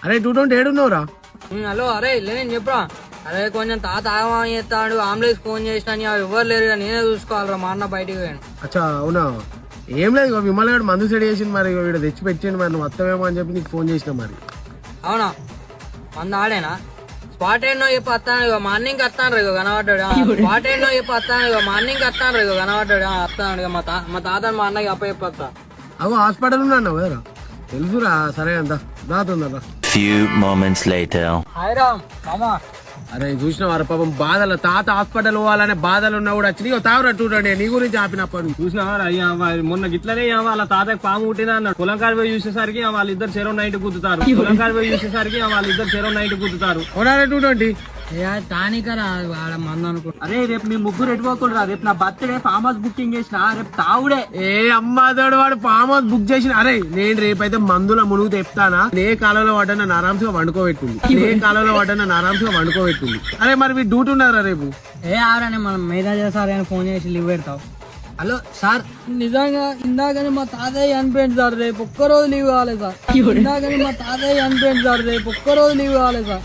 అరే 220 ఏడున్నావురా? హలో అరే నేను చెప్పరా. అరే కొంచెం తాత ఆగమా చేస్తాడు, ఆంబులెన్స్ ఫోన్ చేసినా ఎవరు లేరు, నేనే చూసుకోవాలరా. మా అన్న బయటికి పోయాను. అచ్చా అవునా? ఏం లేదు, విమల్ గారు మందు సెట్ చేసింది మరి, వీడు తెచ్చి పెట్టిండు మరి, నువ్వు వస్తావేమో అని చెప్పి నీకు ఫోన్ చేసిన మరి. అవునా? మంది ఆడేనా? స్పాట్ ఏంటో చెప్పి వస్తాను, ఇక మార్నింగ్ వస్తాను ఇక కనబడ్డాడు. స్పాట్ ఏంటో చెప్పి వస్తాను, ఇక మార్నింగ్ వస్తాను ఇక కనబడ్డాడు. వస్తాను ఇక మా తాతని మా అన్నకి అప్ప చెప్పొస్తా. అవు హాస్పిటల్ ఉన్నాను కదరా? తెలుసురా. సరే అంతా దాతుందా. Few moments later. Hi Ram మామా. అరే చూసిన వారు పాపం బాధలు, తాత హాస్పిటల్ పోవాలనే బాధలు ఉన్నా కూడా వచ్చి తావురా 220 నీ గురించి ఆపినప్పుడు చూసినావా అయ్యా మొన్న గిట్లనే వాళ్ళ తాతకి పాము పుట్టినా అన్నాడు. పొలం కాడి పోయి చూసేసరికి వాళ్ళిద్దరు చెరో నైట్ గుద్దుతారు. పొలం కాడి పోయి చూసేసరికి వాళ్ళిద్దరు చెరో నైట్ గుద్దుతారు. 220 తానికరా ఆడ మంది అనుకో. అరే రేపు మీ ముగ్గురు ఎటుకోకుండా, రేపు నా బర్త్డే ఫామ్ హౌస్ బుకింగ్ చేసిన, రేపు తావుడే. ఏ అమ్మాదోడు వాడు ఫామ్ హౌస్ బుక్ చేసిన. అరే నేను రేపైతే మందుల మునుగు తెప్తానా, ఏ కాలంలో పడ్డా ఆరాంశగా వండుకోబెట్టింది, ఏ కాలంలో పడ్డా ఆరాంశగా వండుకోబెట్టింది. అరే మరి మీ డ్యూటీ ఉన్నారా రేపు? ఆరని మనం మేదా చేసారు అని ఫోన్ చేసి లీవ్ పెడతావు. హలో సార్, నిజంగా ఇందాకనే మా తాతయ్య చనిపోయింది సార్, రేపు ఒక్కరోజు లీవ్ కావాలి సార్. ఇందాకనే మా తాతయ్య చనిపోయింది సార్, రేపు ఒక్కరోజు లీవ్ కావాలి సార్.